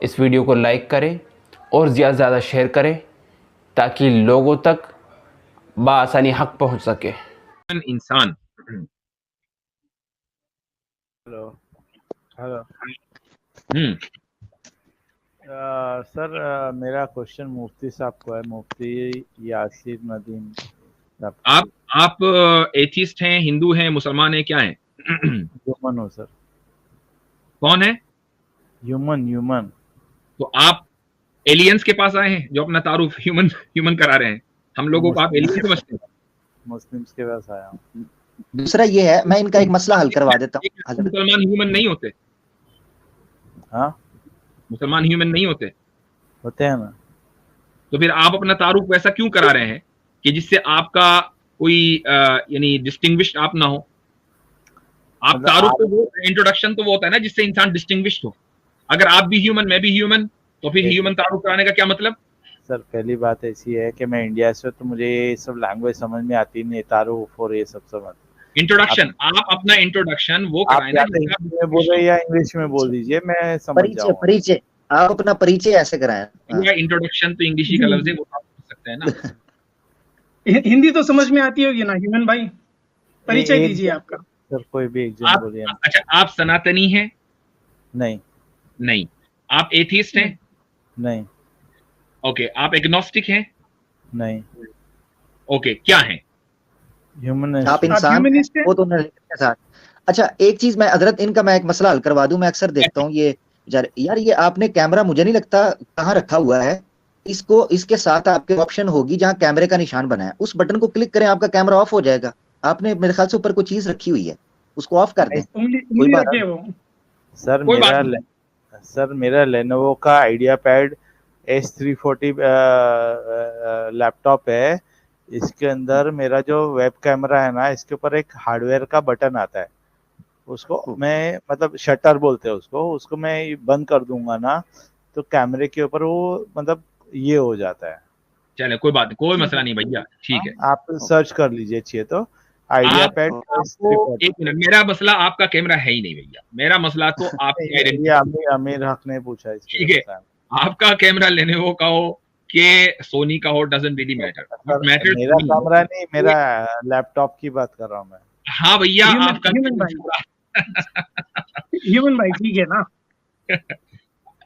इस वीडियो को लाइक करें और ज़्यादा से ज़्यादा शेयर करें ताकि लोगों तक बआसानी हक पहुंच सके। इंसान। हेलो हेलो हम्म सर, मेरा क्वेश्चन मुफ्ती साहब को है, मुफ्ती यासिर नदीम साहब। आप एथिस्ट हैं, हिंदू हैं, मुसलमान हैं, क्या हैं? ह्यूमन हो सर। कौन है? ह्यूमन। तो आप एलियंस के पास आए हैं जो अपना तारुफ ह्यूमन ह्यूमन करा रहे हैं। हम लोगों को आप एलियन समझते हैं? मुस्लिम्स के पास आया हूँ। दूसरा ये है, मैं इनका एक मसला हल करवा देता हूँ। मुसलमान ह्यूमन नहीं होते? हाँ, मुसलमान ह्यूमन नहीं होते? होते हैं ना। तो फिर आप अपना तारुफ वैसा क्यों करा रहे हैं कि जिससे आपका कोई यानी डिस्टिंग्विश्ड आप ना हो? आप मतलब तारुफ तो वो इंट्रोडक्शन तो वो होता है ना जिससे इंसान डिस्टिंग्विश्ड हो। अगर आप भी ह्यूमन मैं भी ह्यूमन तो फिर ह्यूमन तारुफ कराने का क्या मतलब? सर, पहली बात ऐसी है कि मैं इंडिया से हूँ, तो मुझे ये सब लैंग्वेज समझ में आती नहीं, तारुफ और ये सब समझ। इंट्रोडक्शन, आप अपना इंट्रोडक्शन वो आप कराए या ना तो हिंदी में बोल रहे हैं या इंग्लिश में बोल दीजिए, मैं समझ परिचय जाऊंगा। परिचय आप अपना परिचय ऐसे कराएं। या इंट्रोडक्शन तो इंग्लिश का लफ्ज है, वो आप समझ सकते हैं ना। हिंदी तो समझ में आती होगी ना ह्यूमन भाई, परिचय दीजिए आपका। सर, कोई भी एग्जाम बोलिए। अच्छा, आप सनातनी हैं? नहीं। नहीं। आप एथिस्ट हैं? नहीं। ओके। आप एग्नोस्टिक हैं? नहीं। ओके, क्या हैं? ह्यूमन। आप इंसान ह्यूमनिस्ट हैं? वो तो के साथ। अच्छा, एक चीज मैं हजरत इनका मैं एक मसला हल करवा दूं। मैं अक्सर देखता हूँ ये यार ये आपने कैमरा मुझे नहीं लगता कहाँ रखा हुआ है। इसको इसके साथ आपके ऑप्शन होगी जहाँ कैमरे का निशान बना है, उस बटन को क्लिक करें, आपका कैमरा ऑफ हो जाएगा। आपने मेरे ख्याल से ऊपर कोई चीज रखी हुई है, उसको ऑफ कर दें। उंगली कोई बात रखे वो। सर, मेरा लेनोवो का आइडिया पैड S340 लैपटॉप है। इसके अंदर मेरा जो वेब कैमरा है ना, इसके ऊपर एक हार्डवेयर का बटन आता है। उसको मैं मतलब शटर बोलते हैं उसको मैं बंद कर दूंगा ना, तो कैमरे के ऊपर वो मतलब ये हो जाता है। चले, कोई बात नहीं, कोई मसला नहीं भैया, ठीक है। आप सर्च कर लीजिए चाहिए तो आइडिया पैड आपको एक मिनट, मेरा मसला आपका कैमरा है ही नहीं भैया, मेरा मसला तो आपकी आइडेंटिटी। अमीर हक ने पूछा इसके। ठीक है, आपका कैमरा लेनोवो का हो कि सोनी का हो, डजंट रियली मैटर। मैटर मेरा कैमरा नहीं, मेरा लैपटॉप की बात कर रहा हूँ मैं। हाँ भैया, आपका ह्यूमन भाई ठीक है ना।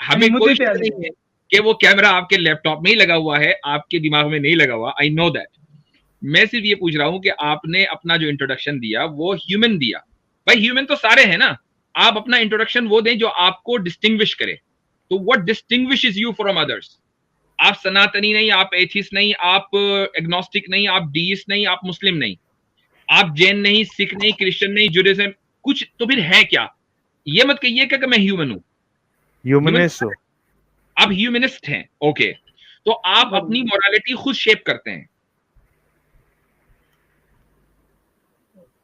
हमें कोई शक नहीं है कि वो कैमरा आपके लैपटॉप में ही लगा हुआ है, आपके दिमाग में नहीं लगा हुआ। I know that. मैं सिर्फ ये पूछ रहा हूं कि आपने अपना जो इंट्रोडक्शन दिया वो ह्यूमन दिया। भाई ह्यूमन तो सारे हैं ना, आप अपना इंट्रोडक्शन वो दें जो आपको डिस्टिंग्विश करे। तो what distinguishes you from others? आप सनातनी नहीं, आप एथिस्ट नहीं, आप एग्नोस्टिक नहीं, आप डीइस्ट नहीं, आप मुस्लिम नहीं, आप जैन नहीं, सिख नहीं, क्रिश्चियन नहीं, जुडाइज्म कुछ, तो फिर है क्या? ये मत कहिए कि मैं ह्यूमन हूं। ह्यूमनिस्ट हो आप ह्यूमनिस्ट हैं, ओके। तो आप अपनी मोरालिटी खुद शेप करते हैं।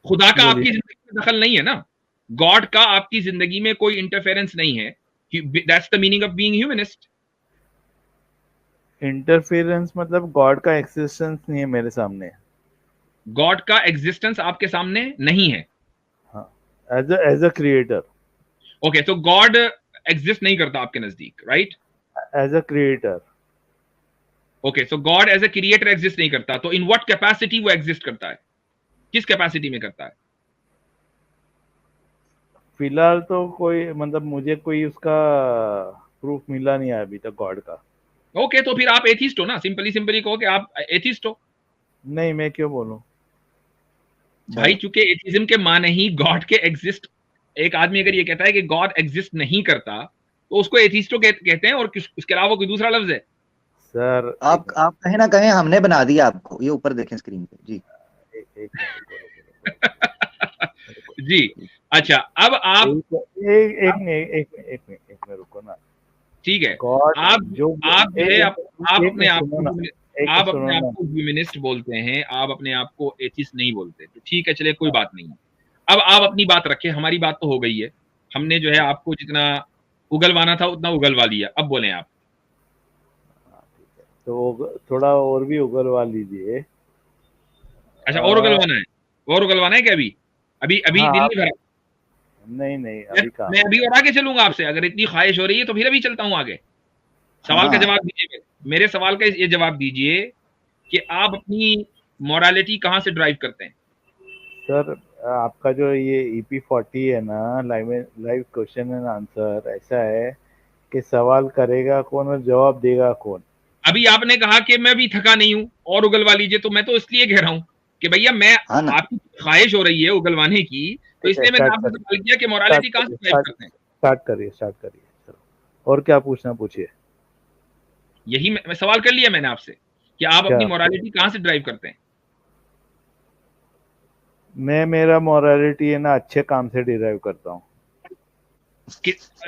खुदा का आपकी जिंदगी में दखल नहीं है ना, गॉड का आपकी जिंदगी में कोई इंटरफेरेंस नहीं है। That's the meaning of being humanist. Interference मतलब गॉड का एक्सिस्टेंस नहीं है मेरे सामने। गॉड का एग्जिस्टेंस आपके सामने नहीं है। हाँ, एज अ क्रिएटर। ओके, तो गॉड एग्जिस्ट नहीं करता आपके नजदीक, right? As a creator. Okay, so God as a creator exist नहीं करता, तो इन व्हाट कैपेसिटी वो एग्जिस्ट करता है? किस कैपेसिटी में करता है? फिलहाल तो कोई मतलब मुझे कोई उसका प्रूफ मिला नहीं है अभी तक गॉड का। ओके, तो फिर आप एथिस्ट हो ना, सिंपली कहो कि आप एथिस्ट हो। नहीं, मैं क्यों बोलूं भाई, चूंकि एथिज्म के माने ही गॉड के एग्जिस्ट। एक आदमी अगर ये कहता है कि गॉड एग्जिस्ट नहीं करता तो उसको एथिस्टो कहते हैं, और उसके अलावा कोई दूसरा लफ्ज है? सर, आप कहीं ना कहीं हमने बना दिया आपको। ये ऊपर देखें स्क्रीन पे जी। जी, अच्छा, अब आप एक मिनट रुको ना। ठीक है, गॉड आप जो आप जो है आप अपने आप को सुनो ह्यूमनिस्ट बोलते हैं, आप अपने आप को एथिस्ट नहीं बोलते। तो ठीक है, चले, कोई बात नहीं है। अब आप अपनी बात रखें, हमारी बात तो हो गई है। हमने जो है आपको जितना उगलवाना था उतना उगलवा लिया। अब बोले आप। तो थोड़ा और भी उगलवा लीजिए। अच्छा, और उगलवाना है? और उगलवाना है क्या? अभी अभी अभी हाँ, दिल नहीं भरा? नहीं नहीं अभी कहाँ। मैं अभी और आगे चलूंगा आपसे, अगर इतनी ख्वाहिश हो रही है तो फिर अभी चलता हूँ आगे। सवाल का हाँ। जवाब दीजिए, मेरे सवाल का ये जवाब दीजिए कि आप अपनी मोरालिटी कहाँ से ड्राइव करते हैं? सर आपका जो ये EP40 है ना, लाइव क्वेश्चन एंड आंसर, ऐसा है कि सवाल करेगा कौन और जवाब देगा कौन। अभी आपने कहा कि मैं भी थका नहीं हूं और उगलवा लीजिए, तो मैं तो इसलिए कह रहा हूं कि भैया मैं हाँ ना। आपकी ख्वाहिश हो रही है उगलवाने की, तो इसलिए मैंने आपसे सवाल किया कि मोरालिटी कहाँ से ड्राइव करते हैं। स्टार्ट करिए चलो, और क्या पूछना पूछिए। यही मैं सवाल कर लिया मैंने आपसे कि आप क्या? अपनी मोरालिटी कहाँ से ड्राइव करते हैं? मैं मेरा मोरालिटी है ना अच्छे काम से डिराइव करता हूँ।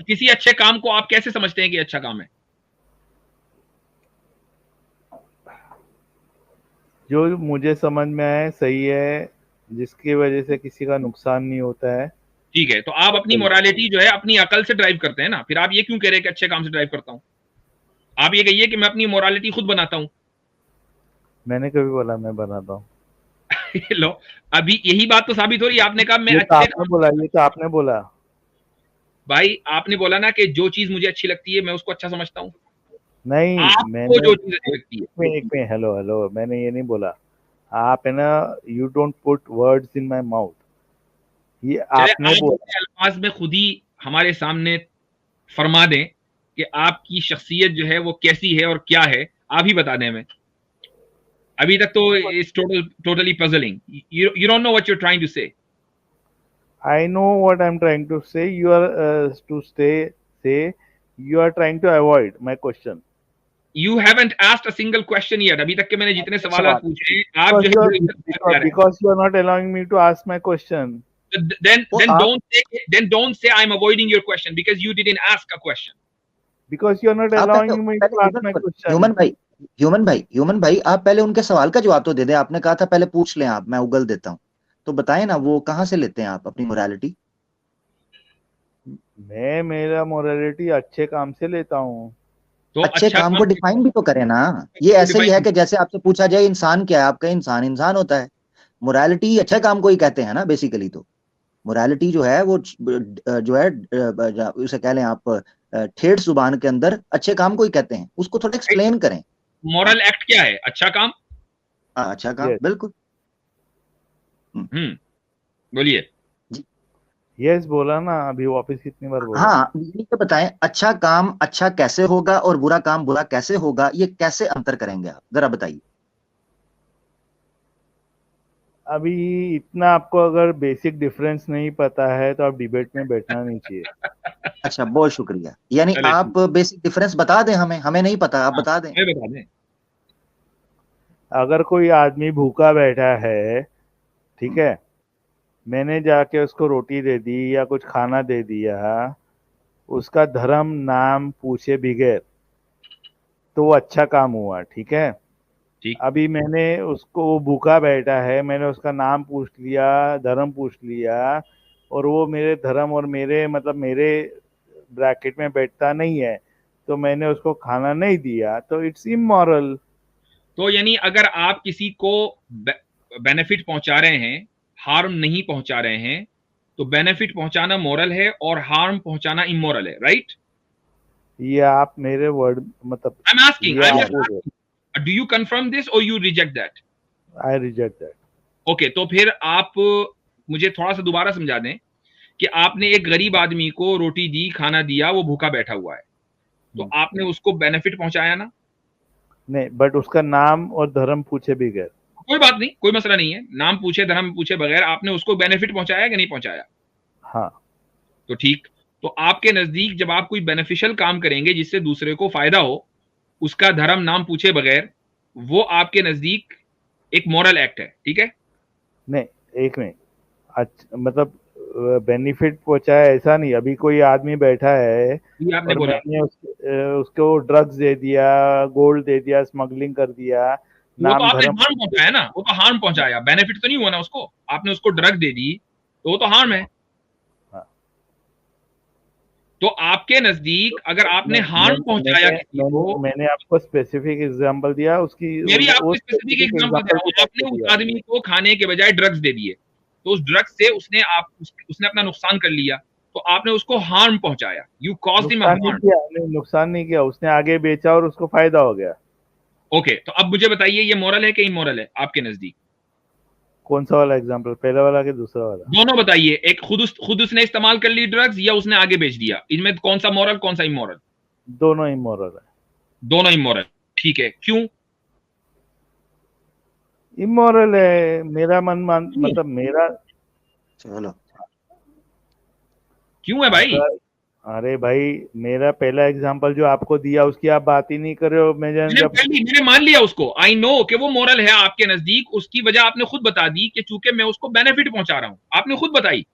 किसी अच्छे काम को आप कैसे समझते हैं कि अच्छा काम है? जो मुझे समझ में आए सही है, जिसकी वजह से किसी का नुकसान नहीं होता है। ठीक है, तो आप अपनी मोरालिटी जो है अपनी अकल से ड्राइव करते हैं ना, फिर आप ये क्यों कह रहे हैं कि अच्छे काम से ड्राइव करता हूं? आप ये कहिए कि मैं अपनी मोरालिटी खुद बनाता हूं। मैंने कभी बोला मैं बनाता हूँ? लो, अभी यही बात तो साबित हो रही है। आपने कहा मैं ये तो अच्छे आपने बोला, ये तो आपने बोला। भाई आपने बोला ना कि जो चीज मुझे अच्छी लगती है मैं उसको अच्छा समझता हूँ। नहीं आपको मैंने जो चीज अच्छी लगती है, एक मिनट हेलो, मैंने ये नहीं बोला। आप है ना, you don't put words in my mouth, ये चाहे आपने आप बोला। अपने अल्फाज में खुद ही हमारे सामने फरमा दें कि आपकी शख्सियत जो है वो कैसी है और क्या है, आप ही बता दें हमें। अभी तक तो it's totally puzzling. You don't know what you are trying to say. I know what I'm trying to say. You are say you are trying to avoid my question. You haven't asked a single question yet. अभी तक के मैंने जितने सवाल सवाल। पूछे आप जो है Because you are not allowing me to ask my question. then आप- don't say I'm avoiding your question because you didn't ask a question. Because you are not आप allowing me to ask my question. Human भाई आप पहले उनके सवाल का जवाब तो दे दें। आपने कहा था पहले पूछ लें आप, मैं उगल देता हूँ। तो बताएं ना, वो कहाँ से लेते हैं आप अपनी मोरालिटी? मैं मेरा मोरालिटी अच्छे काम से लेता हूँ। तो अच्छे अच्छा काम को डिफाइन भी तो करें ना। ये ऐसे ही है कि जैसे आपसे पूछा जाए इंसान क्या है, आपका इंसान इंसान होता है। मोरालिटी अच्छे काम को ही कहते हैं ना बेसिकली। तो मोरालिटी जो है वो जो है उसे कह लें आप ठेठ जुबान के अंदर अच्छे काम को ही कहते हैं। उसको थोड़ा एक्सप्लेन करें। मॉरल एक्ट क्या है? अच्छा काम। अच्छा काम, Yes. बिल्कुल। बोलिए। यस बोला ना, अभी वापस कितनी बार बोला? हाँ, ये तो बताएं, अच्छा काम अच्छा कैसे होगा और बुरा काम बुरा कैसे होगा, ये कैसे अंतर करेंगे आप, जरा बताइए। अभी इतना आपको अगर बेसिक डिफरेंस नहीं पता है तो आप डिबेट में बैठना नहीं चाहिए। अच्छा, बहुत शुक्रिया। यानी चलिए, आप बेसिक डिफरेंस बता दें, हमें नहीं पता, आप बता दें। मैं बता दें। अगर कोई आदमी भूखा बैठा है, ठीक है, मैंने जाके उसको रोटी दे दी या कुछ खाना दे दिया, उसका धर्म नाम पूछे बगैर, तो वो अच्छा काम हुआ, ठीक है। ठीक। अभी मैंने उसको, वो भूखा बैठा है, मैंने उसका नाम पूछ लिया, धर्म पूछ लिया, और वो मेरे धर्म और मेरे मतलब मेरे ब्रैकेट में बैठता नहीं है, तो मैंने उसको खाना नहीं दिया, तो इट्स इमोरल। तो यानी अगर आप किसी को बेनिफिट पहुंचा रहे हैं, हार्म नहीं पहुंचा रहे हैं, तो बेनिफिट पहुंचाना मोरल है और हार्म पहुंचाना इमोरल है, राइट? ये आप मेरे वर्ड मतलब आई एम आस्किंग, ये आप डू यू कंफर्म दिस और you reject that? I reject that. Okay, तो फिर आप मुझे थोड़ा सा दोबारा समझा दें कि आपने एक गरीब आदमी को रोटी दी, खाना दिया, वो भूखा बैठा हुआ है, तो आपने उसको बेनिफिट पहुंचाया ना? नहीं, बट उसका नाम और धर्म पूछे बगैर। कोई बात नहीं, कोई मसला नहीं है, नाम पूछे धर्म पूछे बगैर आपने उसको बेनिफिट पहुंचाया कि नहीं पहुंचाया? हाँ। तो ठीक। तो आपके नजदीक जब आप कोई बेनिफिशियल काम करेंगे जिससे दूसरे को फायदा हो, उसका धर्म नाम पूछे बगैर, वो आपके नजदीक एक मॉरल एक्ट है, ठीक है? नहीं, एक मिनट, अच्छा मतलब बेनिफिट पहुंचाया ऐसा नहीं। अभी कोई आदमी बैठा है ये आपने और बोला मैंने उसको ड्रग्स दे दिया, गोल्ड दे दिया, स्मगलिंग कर दिया, वो तो नाम आपने धर्म। हार्म पहुंचाया ना, वो तो हार्म पहुंचाया, बेनिफिट तो नहीं हुआ ना उसको। आपने उसको ड्रग दे दी तो वो तो हार्म है। हाँ। तो आपके नजदीक अगर आपने हार्म पहुंचाया किसी को, मैंने आपको स्पेसिफिक एग्जांपल दिया उसकी। मैं भी आपको स्पेसिफिक एग्जांपल दे रहा हूं, आपने उस आदमी को खाने के बजाय ड्रग्स दे दिए, तो उस ड्रग से उसने अपना नुकसान कर लिया, तो आपने उसको हार्म पहुंचाया, यू कॉज्ड हिम हार्म। नुकसान नहीं किया, उसने आगे बेचा और उसको फायदा हो गया। ओके, तो अब मुझे बताइए ये मॉरल है कि इमोरल है आपके नजदीक? कौन सा वाला एग्जांपल, पहला वाला कि दूसरा वाला? दोनों बताइए, एक खुद उसने इस्तेमाल कर ली ड्रग्स या उसने आगे बेच दिया, इनमें कौन सा मॉरल कौन सा इमोरल? दोनों इमोरल है। दोनों इमोरल, ठीक है, क्यों? इमोरल है, मेरा मतलब मेरा। चलो, क्यों है भाई? अरे भाई, मेरा पहला एग्जांपल जो आपको दिया उसकी आप बात ही नहीं कर रहे हो। मैंने मान लिया उसको, आई नो कि वो मॉरल है आपके नजदीक, उसकी वजह आपने खुद बता दी कि चूंकि मैं उसको बेनिफिट पहुंचा रहा हूं, आपने खुद बताई।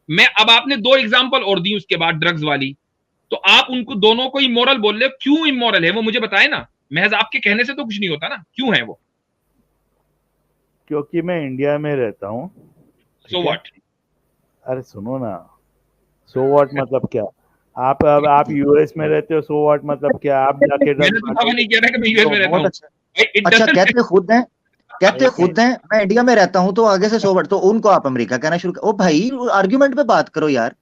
अब आपने 2 एग्जांपल और दी उसके बाद ड्रग्स वाली, तो आप उनको दोनों को इमोरल बोल रहे हो। क्यों इमोरल है वो मुझे बताए ना, महज आपके कहने से तो कुछ नहीं होता ना, क्यों है वो? क्योंकि मैं इंडिया में रहता हूँ। So what? अरे सुनो ना, सो व्हाट मतलब क्या? आप यूएस में रहते हो, सो व्हाट मतलब क्या? आप जाके मैंने तो दावा नहीं किया था कि मैं यूएस में रहता हूं। अच्छा, कहते खुद हैं मैं इंडिया में रहता हूं, तो आगे से 100 वर्ड तो उनको आप अमेरिका कहना शुरू कर। ओ भाई, आर्ग्यूमेंट पे बात करो यार।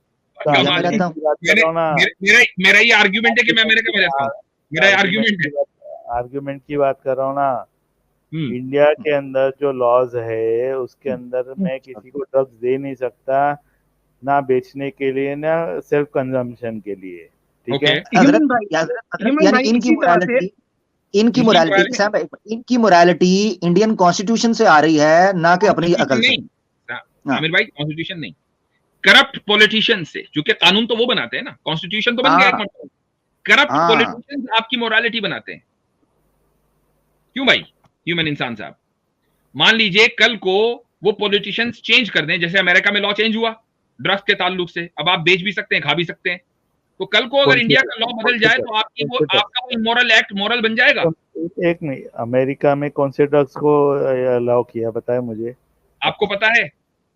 मेरा ये आर्ग्यूमेंट है कि मैं अमेरिका में रहता हूँ, मेरा आर्ग्यूमेंट है। आर्ग्यूमेंट की बात कर रहा हूँ ना। इंडिया के अंदर जो लॉज है उसके अंदर मैं किसी को ड्रग्स दे नहीं सकता, ना बेचने के लिए ना सेल्फ कंजम्पशन के लिए, ठीक है? यानी इनकी मोरालिटी इंडियन कॉन्स्टिट्यूशन से आ रही है, ना कि अपनी अकल से। आमिर भाई, कॉन्स्टिट्यूशन नहीं, करप्ट पॉलिटिशियन से, क्योंकि कानून तो वो बनाते हैं ना, कॉन्स्टिट्यूशन तो बन गया, करप्ट पॉलिटिशियन आपकी मोरालिटी बनाते हैं। क्यों भाई ह्यूमन इंसान साहब? मान लीजिए कल को वो पॉलिटिशियंस चेंज कर दें, जैसे अमेरिका में लॉ चेंज हुआ ड्रग्स के ताल्लुक से, अब आप बेच भी सकते हैं, खा भी सकते हैं, तो कल को अगर इंडिया का लॉ बदल जाए तो आपका वो इमोरल एक्ट मॉरल बन जाएगा? एक नहीं, अमेरिका में कौन से ड्रग्स को अलाउ किया बताए मुझे? आपको पता है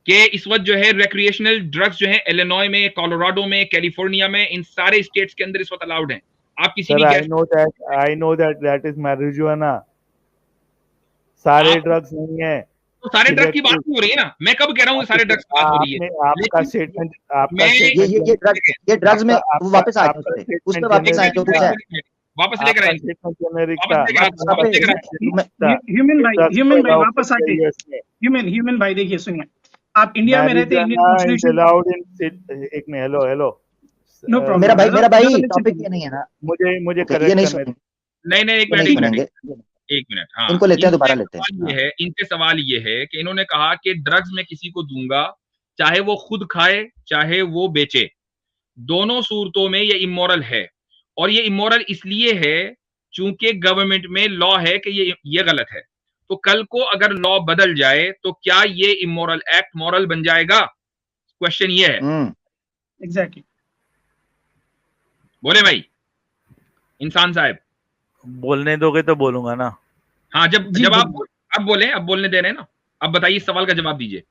कि इस वक्त जो है रिक्रिएशनल ड्रग्स जो है इलिनॉय में, कोलोराडो में, कैलिफोर्निया में, इन सारे स्टेट्स के अंदर इस वक्त अलाउड हैं। आप किसी भी I know that is marijuana. सारे ड्रग्स नहीं है, तो सारे ड्रग्स की बात नहीं हो रही है ना। मैं कब कह रहा हूँ सारे ड्रग्स की बात हो रही है? आपका स्टेटमेंट, ये ड्रग्स में वापस आ जाए, उस पे वापस आए, जो कुछ है वापस लेकर आएंगे, ह्यूमन भाई वापस आके, ह्यूमन भाई देखिए, सुनिए, आप इंडिया में रहते हैं, इंडियन कॉन्स्टिट्यूशन। एक मिनट, हेलो नो प्रॉब्लम। मेरा भाई टॉपिक ये नहीं है ना, मुझे करेक्ट करने। नहीं, एक मिनट, हाँ, इनको लेते हैं, दोबारा लेते हैं। ये है, इनके सवाल ये है कि इन्होंने कहा कि ड्रग्स में किसी को दूंगा, चाहे वो खुद खाए चाहे वो बेचे, दोनों सूरतों में ये इमोरल है। और ये इमोरल इसलिए है चूंकि गवर्नमेंट में लॉ है कि ये गलत है। तो कल को अगर लॉ बदल जाए तो क्या ये इमोरल एक्ट मॉरल बन जाएगा? क्वेश्चन ये है। एग्जैक्टली। बोले भाई इंसान साहब। बोलने दोगे तो बोलूंगा ना। हाँ, जब आप बोले, अब बोलने दे रहे हैं ना, अब बताइए, इस सवाल का जवाब दीजिए।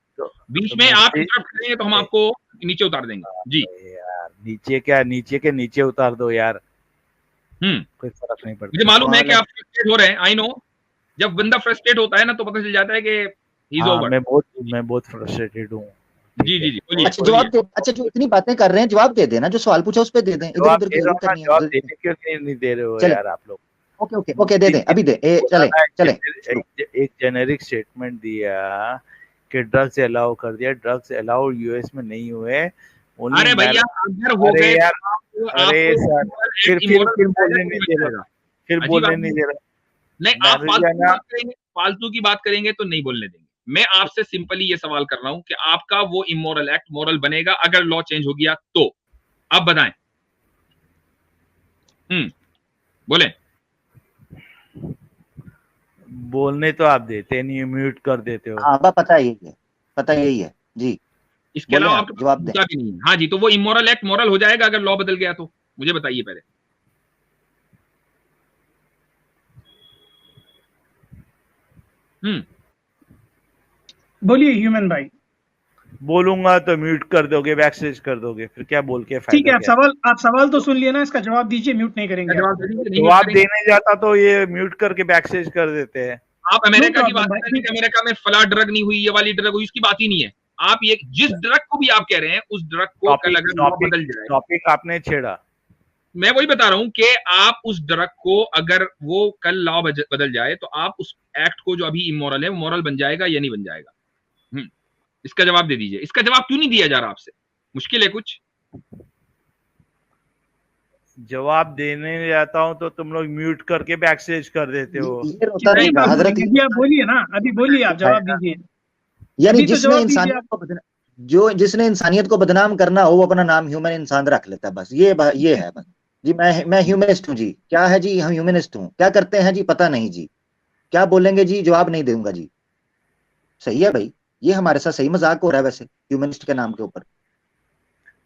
बीच में आप इंटरप्ट करेंगे तो हम आपको नीचे उतार देंगे। जी यार, नीचे क्या, नीचे के नीचे उतार दो यार, कोई फर्क नहीं पड़ता। मुझे मालूम है कि आप फ्रस्ट्रेट हो रहे हैं, आई नो। जब बंदा फ्रस्ट्रेट होता है ना तो पता चल जाता है कि ही इज ओवर। मैं बहुत फ्रस्ट्रेटेड हूँ। जी बोलिए। अच्छा, जवाब दे। अच्छा, जो इतनी बातें कर रहे हैं, जवाब दे देना, जो सवाल पूछा उस पे दे दें। जवाब देने क्यों नहीं दे रहे हो यार आप लोग? ओके, दे दें, अभी दे। चले। एक जेनेरिक स्टेटमेंट दिया कि ड्रग्स अलाउ कर दिया, ड्रग्स अलाउ यूएस में नहीं हुए। अरे भैया अगर हो गए यार, अरे सर, फिर बोलने नहीं दे रहा, नहीं, आप फालतू की बात करेंगे तो नहीं बोलने देंगे। मैं आपसे सिंपली ये सवाल कर रहा हूं कि आपका वो इमोरल एक्ट मॉरल बनेगा अगर लॉ चेंज हो गया तो? आप बताएं। बोले। बोलने तो आप देते नहीं, म्यूट कर देते हो। हाँ, पता यही है जी। इसके अलावा आपको जवाब दें। नहीं है। हाँ जी, तो वो इमोरल एक्ट मॉरल हो जाएगा अगर लॉ बदल गया तो? मुझे बताइए पहले। बोलिए ह्यूमन भाई। बोलूंगा तो म्यूट कर दोगे, बैकस्टेज कर दोगे, फिर क्या बोल के फायदा? ठीक है, आप सवाल तो सुन लिए ना, इसका जवाब दीजिए। म्यूट नहीं करेंगे। जवाब देने जाता तो ये म्यूट करके बैकस्टेज कर देते हैं। आप अमेरिका की बात करें, अमेरिका में फला ड्रग नहीं हुई, ये वाली ड्रग हुई, इसकी बात ही नहीं है। आप ये जिस ड्रग को भी आप कह रहे हैं उस ड्रग को कल अगर लॉ बदल जाए, टॉपिक आपने छेड़ा, मैं वही बता रहा हूं कि आप उस ड्रग को अगर वो कल लॉ बदल जाए तो आप उस एक्ट को जो अभी इमोरल है वो मोरल बन जाएगा या नहीं बन जाएगा? इसका जवाब दे दीजिए। इसका जवाब क्यों नहीं दिया जा रहा आपसे? मुश्किल है कुछ? जवाब देने जाता हूं तो तुम लोग म्यूट करके बैक स्टेज कर देते हो। ये होता नहीं था हजरत। अभी आप बोलिए ना, अभी बोलिए, आप जवाब दीजिए। यानी अभी तो जिसने जवाब इंसानियत दीजिए को जिसने इंसानियत को बदनाम करना हो वो अपना नाम ह्यूमन इंसान रख लेता है, बस ये है बस जी। मैं ह्यूमनिस्ट हूँ जी। क्या है जी? हम ह्यूमनिस्ट हूँ। क्या करते हैं जी? पता नहीं जी। क्या बोलेंगे जी? जवाब नहीं दूंगा जी। सही है भाई, ये हमारे साथ सही मजाक हो रहा है वैसे ह्यूमनिस्ट के नाम के ऊपर।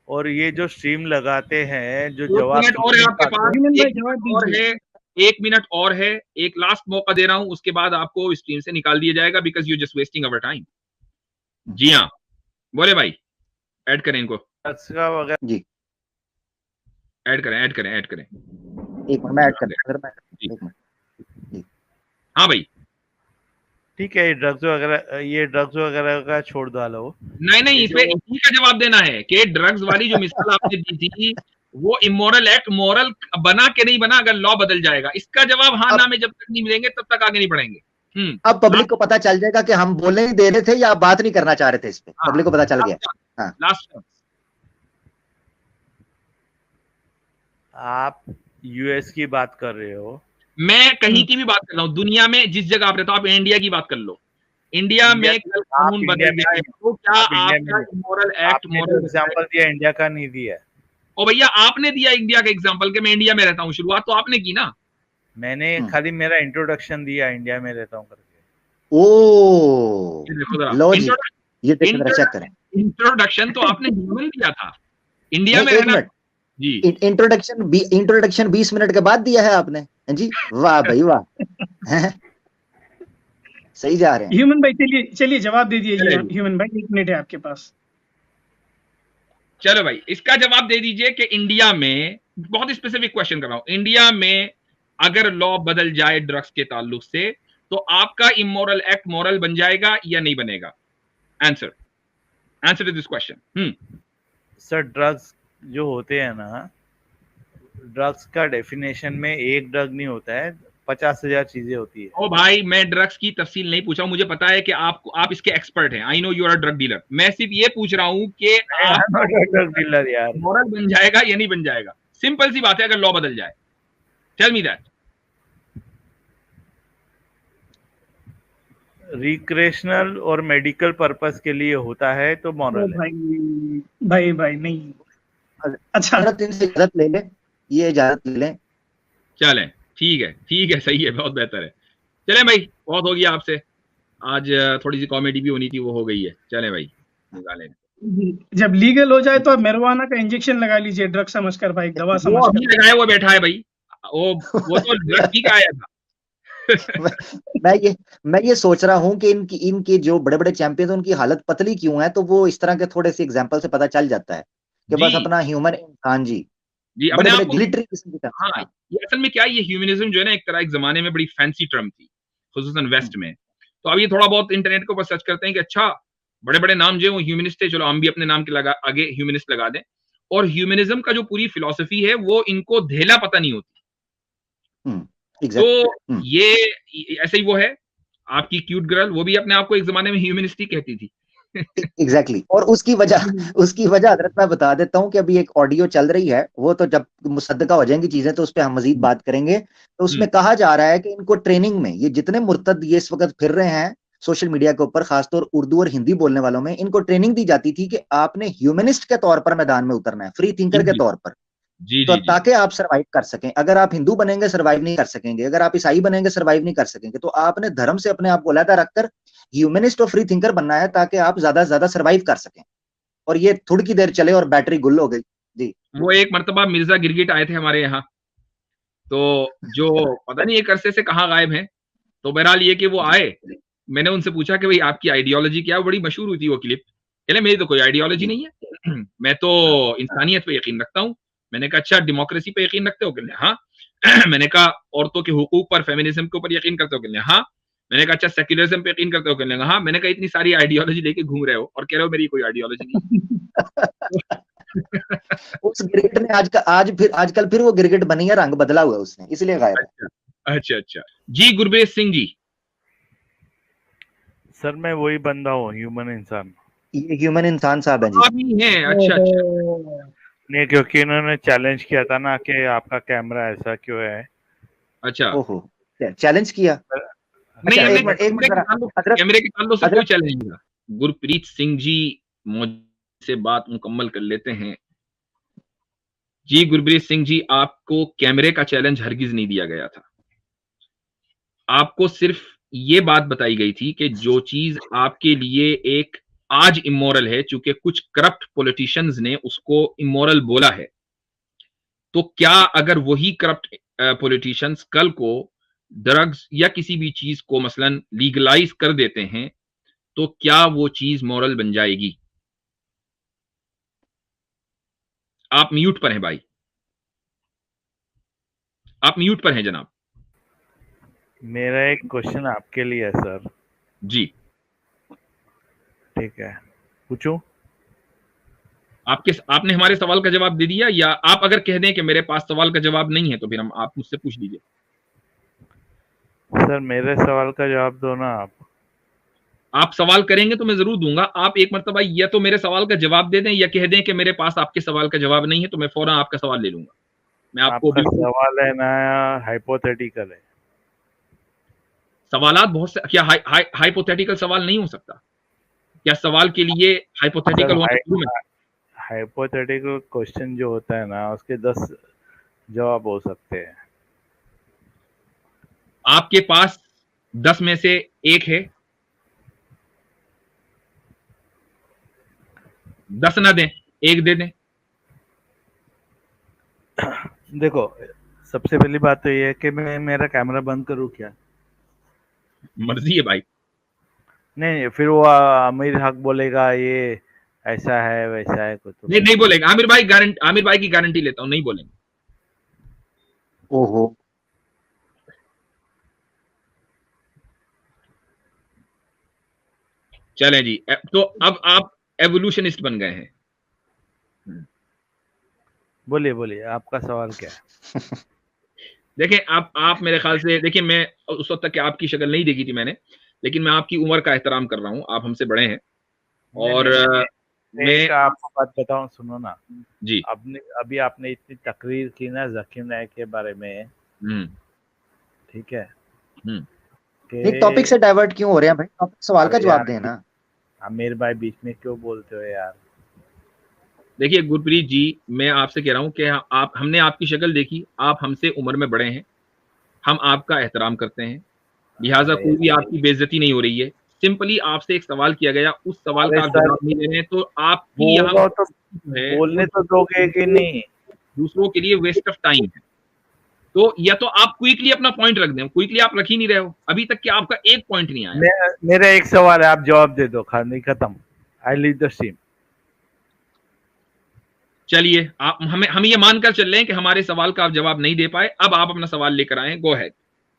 और ये जो स्ट्रीम लगाते हैं जो एक जवाब मिनट और है आपके पास, ह्यूमन भाई एक जवाब मिनट और दीजिए। है, एक मिनट और है, एक लास्ट मौका दे रहा हूं, उसके बाद आपको स्ट्रीम से निकाल दिया जाएगा because you just wasting our time. जी हाँ, बोले भाई, ऐड करें इनको, वगैरह जी। ऐड करें, ऐड करें, ऐड करें। एक मिनट मैं ऐड कर दूं, मैं एक मिनट। हाँ भाई, ठीक है। ये ड्रग्स वगैरह का छोड़ डालो। नहीं, इसमें इसी का जवाब देना है कि ड्रग्स वाली जो मिसाल आपने दी थी वो इमोरल एक्ट मोरल बना के नहीं बना अगर लॉ बदल जाएगा। इसका जवाब हाँ ना में जब तक नहीं मिलेंगे तब तक आगे नहीं बढ़ेंगे। अब पब्लिक को पता चल जाएगा कि हम बोलने ही दे रहे थे या आप बात नहीं करना चाह रहे थे इस पे। पब्लिक को पता चल गया। हाँ, लास्ट आप यूएस की बात कर रहे हो, मैं कहीं की भी बात कर रहा हूँ, दुनिया में जिस जगह आप रहते हो, आप इंडिया की बात कर लो। इंडिया में कल कानून बदल जाए तो क्या आपका इमोरल एक्ट मोरल एग्जांपल दिया, इंडिया का नहीं दिया। ओ भैया, आपने दिया इंडिया का एग्जांपल के मैं इंडिया में रहता हूँ, शुरुआत तो आपने की ना। मैंने खाली मेरा इंट्रोडक्शन दिया इंडिया में रहता हूँ करके। ओ लो जी, ये चेक करें। इंट्रोडक्शन तो आपने ह्यूमन दिया था, इंडिया में एक रहना मिनट जी। इंट्रोडक्शन 20 मिनट के बाद दिया है आपने जी। वाह भाई वाह, सही जा रहे हैं। ह्यूमन भाई चलिए जवाब दे दीजिए। ह्यूमन भाई 1 मिनट है आपके पास। चलो भाई, इसका जवाब दे दीजिए कि इंडिया में, बहुत स्पेसिफिक क्वेश्चन कर रहा हूं, इंडिया में अगर लॉ बदल जाए ड्रग्स के ताल्लुक से तो आपका इमोरल एक्ट मोरल बन जाएगा या नहीं बनेगा? Answer to this question. Sir, drugs जो होते हैं ना, ड्रग्स का डेफिनेशन में एक ड्रग नहीं होता है, 50,000 चीजें होती है। ओ भाई, मैं ड्रग्स की तफसील नहीं पूछा हूं, मुझे पता है कि आप इसके एक्सपर्ट हैं। I know you are a drug dealer. मैं सिर्फ ये पूछ रहा हूं कि ड्रग डीलर यार, मोरल बन जाएगा या नहीं बन जाएगा? सिंपल सी बात है, अगर लॉ बदल जाए। Tell me that. रिक्रेशनल और मेडिकल पर्पस के लिए होता है तो मॉरल है। भाई नहीं। अच्छा, इनसे इजाजत ले ले, ये इजाजत ले लें। चलें, ठीक है, सही है, बहुत बेहतर है। चलें भाई, बहुत हो गया आपसे आज, थोड़ी सी कॉमेडी भी होनी थी, वो हो गई है। चलें भाई, निकालें। जब लीगल हो जाए तो आप मैरिजुआना का इंजेक्शन लगा लीजिए, ड्रग समझकर भाई, दवा समझकर। वो अभी लगाया हुआ बैठा है भाई, वो तो ड्रग की का आया था। मैं ये सोच रहा हूँ कि इनकी जो बड़े बड़े चैंपियन है उनकी हालत पतली क्यों है, तो वो इस तरह के थोड़े से एग्जांपल से पता चल जाता है कि बस अपना ह्यूमन इंसान जी अपने आप को। ग्लिटरी किस्म की तरह। हाँ, ये असल में क्या है, ये ह्यूमनिज्म जो है ना, एक तरह एक जमाने में बड़ी फैंसी टर्म थी, खुसूसन वेस्ट में। तो अब ये थोड़ा बहुत इंटरनेट के ऊपर सर्च करते हैं कि अच्छा, बड़े बड़े नाम जो है वो ह्यूमनिस्ट है, चलो हम भी अपने नाम के आगे ह्यूमनिस्ट लगा दें। और ह्यूमनिज्म का जो पूरी फिलॉसफी है वो इनको धेला पता नहीं होती। तो ये ऐसे ही वो है आपकी क्यूट गर्ल, वो भी अपने आप को एक जमाने में ह्यूमनिस्ट ही कहती थी। एग्जैक्टली और उसकी वजह हजरत मैं बता देता हूँ कि अभी एक ऑडियो चल रही है, वो तो जब मुसद्दका हो जाएंगी चीजें तो उस पर हम मजीद बात करेंगे। तो उसमें कहा जा रहा है कि इनको ट्रेनिंग में, ये जितने मुर्तद ये इस वक्त फिर रहे हैं सोशल मीडिया के ऊपर, खासतौर उर्दू और हिंदी बोलने वालों में, इनको ट्रेनिंग दी जाती थी कि आपने ह्यूमनिस्ट के तौर पर मैदान में उतरना है, फ्री थिंकर के तौर पर, तो ताकि आप सरवाइव कर सकें। अगर आप हिंदू बनेंगे सरवाइव नहीं कर सकेंगे, अगर आप ईसाई बनेंगे सरवाइव नहीं कर सकेंगे। तो आपने धर्म से अपने आप को अलग रखकर ह्यूमनिस्ट और फ्री थिंकर बनना है ताकि आप ज्यादा से ज्यादा सरवाइव कर सकें। और ये थोड़ी की देर चले और बैटरी गुल हो गई जी। वो एक मर्तबा मिर्जा गिरगिट आए थे हमारे यहाँ, तो जो पता नहीं एक अरसे से कहाँ गायब हैं। तो बहरहाल ये कि वो आए, मैंने उनसे पूछा कि भाई आपकी आइडियोलॉजी क्या है? बड़ी मशहूर हुई थी वो क्लिप। कहले मेरी तो कोई आइडियोलॉजी नहीं है, मैं तो इंसानियत पे यकीन रखता हूँ। मैंने कहा अच्छा, डेमोक्रेसी पे यकीन रखते हो? कहले हाँ। मैंने कहा औरतों के हुकूक पर, फेमिनिज्म के ऊपर यकीन करते हो? कहले हाँ। मैंने कहा अच्छा सेक्युलरिज्म पे यकीन करते हो? कहने लगा हाँ। मैंने कहा इतनी सारी आइडियोलॉजी लेके घूम रहे हो और कह रहे हो मेरी कोई आइडियोलॉजी नहीं। उस गिरगिट ने आजकल फिर वो गिरगिट बनी है, रंग बदला हुआ है उसने, इसलिए गायब है। अच्छा अच्छा अच्छा जी। गुरप्रीत सिंह जी। सर मैं वही बंदा हूँ, ह्यूमन इंसान। ये ह्यूमन इंसान साहब है जी। आप ही हैं? अच्छा अच्छा। नहीं, क्योंकि इन्होंने चैलेंज किया था ना कि आपका कैमरा ऐसा क्यों है। अच्छा ओहो, चैलेंज किया। नहीं, अच्छा, हमने एक मिनट जरा, हजरत कैमरे के ताल्लुक से कोई हजरत चैलेंज नहीं था। गुरप्रीत सिंह जी से बात मुकम्मल कर लेते हैं। जी गुरप्रीत सिंह जी, आपको कैमरे का चैलेंज हरगिज नहीं दिया गया था। आपको सिर्फ ये बात बताई गई थी कि जो चीज आपके लिए एक आज इमोरल है, चूंकि कुछ करप्ट पॉलिटिशियंस ने उसको इमोरल बोला है, तो क्या अगर वही करप्ट पॉलिटिशियंस कल को ड्रग्स या किसी भी चीज को मसलन लीगलाइज कर देते हैं, तो क्या वो चीज मॉरल बन जाएगी? आप म्यूट पर हैं भाई, आप म्यूट पर हैं जनाब। मेरा एक क्वेश्चन आपके लिए है सर। जी ठीक है, पूछूं? आपने हमारे सवाल का जवाब दे दिया, या आप अगर कह दें कि मेरे पास सवाल का जवाब नहीं है तो फिर आप मुझसे पूछ लीजिए। सर मेरे सवाल का जवाब दो ना आप सवाल करेंगे तो मैं जरूर दूंगा। आप एक मरतबा या तो मेरे सवाल का जवाब दे दें या कह दें कि मेरे पास आपके सवाल का जवाब नहीं है, तो मैं फौरन आपका सवाल ले लूंगा। मैं आपको आपका बिल्कुल सवाल है ना हाइपोथेटिकल है। सवालात बहुत से, क्या हाइपोथेटिकल सवाल नहीं हो सकता? क्या सवाल के लिए हाइपोथेटिकल होना जरूरी है? हाइपोथेटिकल क्वेश्चन जो होता है ना, उसके 10 जवाब हो सकते हैं। आपके पास 10 में से एक है, 10 ना दें, एक दे दें। देखो, सबसे पहली बात तो ये है कि मैं मेरा कैमरा बंद करूं क्या? मर्जी है भाई। नहीं, फिर वो आमिर हक बोलेगा ये ऐसा है वैसा है कुछ। नहीं नहीं बोलेंगे आमिर भाई की गारंटी लेता हूं, नहीं बोलेंगे। ओहो, चलें जी, तो अब आप एवोल्यूशनिस्ट बन गए हैं। बोलिए बोलिए, आपका सवाल क्या है? देखें, आप मेरे ख्याल से, देखिए मैं उस वक्त तक आपकी शक्ल नहीं देखी थी मैंने, लेकिन मैं आपकी उम्र का एहतराम कर रहा हूं, आप हमसे बड़े हैं। और मैं एक आपको बात बताऊं, सुनो ना। जी अभी आपने इतनी तकरीर की ना जाकिर नाइक के बारे में, ठीक है, नहीं टॉपिक से डाइवर्ट क्यों हो रहे हैं भाई? टॉपिक सवाल का जवाब दें ना। आमिर भाई बीच में क्यों बोलते हो यार? देखिए गुरप्रीत जी, मैं आपसे कह रहा हूं कि हमने आपकी शक्ल देखी, आप हमसे उम्र में बड़े हैं, हम आपका एहतराम करते हैं, लिहाजा कोई भी आपकी बेइज्जती नहीं हो रही है। सिंपली आपसे एक सवाल किया गया, उस सवाल का आप जवाब नहीं दे रहे हैं, तो आप यहाँ तो बोलने तो दोगे कि नहीं? दूसरों के लिए वेस्ट ऑफ टाइम है। तो या तो आप क्विकली अपना पॉइंट रख दें, क्विकली आप रख ही नहीं रहे हो, अभी तक कि आपका एक पॉइंट नहीं आया। मेरा एक सवाल है, आप जवाब दे दो, खाने खत्म। I leave the stream. चलिए, आप हम ये मानकर चल रहे हैं कि हमारे सवाल का आप जवाब नहीं दे पाए, अब आप अपना सवाल लेकर आए, गो अहेड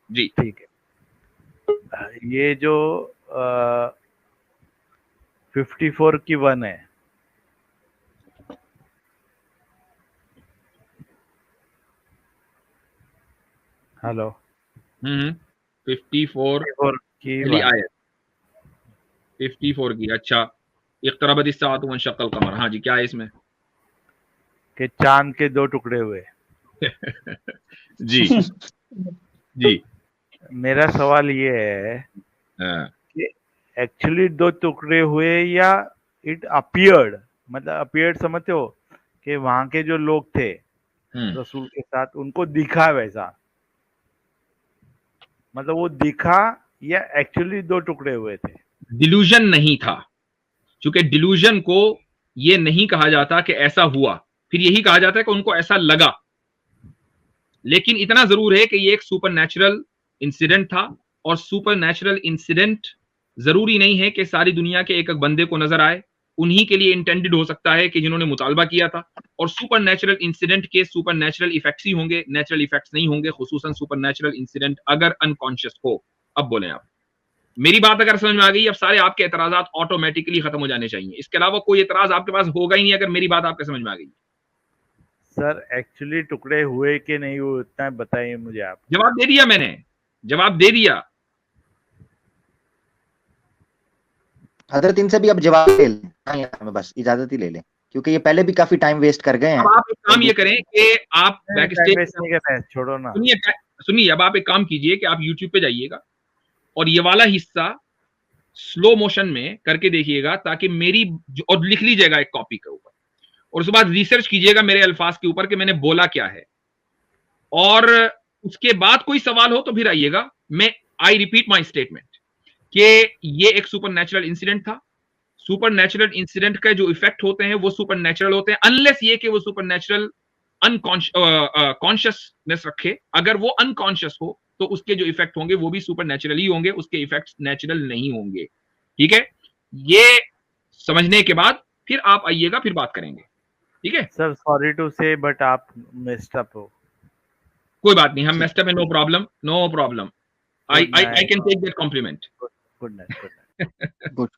जी। ठीक है, ये जो 54 की 1 है, हेलो, 54 की आयत 54 की। अच्छा, इक़्तरबत इस्साअतु वंशक़्क़ल क़मर। हाँ जी, क्या है इसमें? कि चांद के 2 टुकड़े हुए। जी जी। मेरा सवाल ये है कि एक्चुअली 2 टुकड़े हुए या इट अपीयर्ड, मतलब अपीयर्ड समझते हो कि वहां के जो लोग थे रसूल के साथ, उनको दिखा वैसा, मतलब वो दिखा या एक्चुअली 2 टुकड़े हुए थे? डिल्यूजन नहीं था, क्योंकि डिल्यूजन को ये नहीं कहा जाता कि ऐसा हुआ, फिर यही कहा जाता है कि उनको ऐसा लगा। लेकिन इतना जरूर है कि ये एक सुपर नेचुरल इंसिडेंट था, और सुपर नेचुरल इंसिडेंट जरूरी नहीं है कि सारी दुनिया के एक एक बंदे को नजर आए, उन्हीं के लिए इंटेंडेड हो सकता है कि जिन्होंने मुतालबा किया था। और सुपर नेचुरल इंसिडेंट के सुपर नेचुरल इफेक्ट्स ही होंगे, नेचुरल इफेक्ट्स नहीं होंगे, खुसूसन सुपर नेचुरल इंसिडेंट अगर अनकॉन्शियस हो। अब बोलें आप। मेरी बात अगर समझ में आ गई, अब सारे आपके एतराजात ऑटोमेटिकली खत्म हो जाने चाहिए। इसके अलावा कोई एतराज आपके पास होगा ही नहीं अगर मेरी बात आपके समझ में आ गई। सर एक्चुअली टुकड़े हुए कि नहीं हुए उतना बताइए मुझे आप। जवाब दे दिया मैंने, जवाब दे दिया। हजरत इनसे भी अब जवाब ले लें, हमें बस इजाजत ही ले लें, क्योंकि ये पहले भी काफी टाइम वेस्ट कर गए हैं। अब आप एक काम ये करें कि आप बैक स्टेज, छोड़ो ना, सुनिए, अब आप एक काम कीजिए कि आप YouTube पे जाइएगा और ये वाला हिस्सा स्लो मोशन में करके देखिएगा, ताकि मेरी और लिख लीजिएगा एक कॉपी के ऊपर, और उसके बाद रिसर्च कीजिएगा मेरे अल्फाज के ऊपर कि मैंने बोला क्या है, और उसके बाद कोई सवाल हो तो फिर आइएगा। आई रिपीट माई स्टेटमेंट कि ये एक सुपर नेचुरल इंसिडेंट था। सुपर नेचुरल इंसिडेंट के जो इफेक्ट होते हैं वो सुपर नेचुरल होते हैं, अनलेस ये कि वो सुपर नेचुरल कॉन्शियसनेस रखे। अगर वो अनकॉन्शियस हो तो उसके जो इफेक्ट होंगे वो भी सुपर नेचुरल ही होंगे, उसके इफेक्ट्स नेचुरल नहीं होंगे। ठीक है, ये समझने के बाद फिर आप आइएगा, फिर बात करेंगे। ठीक है sir, sorry to say but आप मेस्ड अप हो। कोई बात नहीं, हम मेस्ड अप है, no problem, no problem. I can take that compliment. Good night. Good.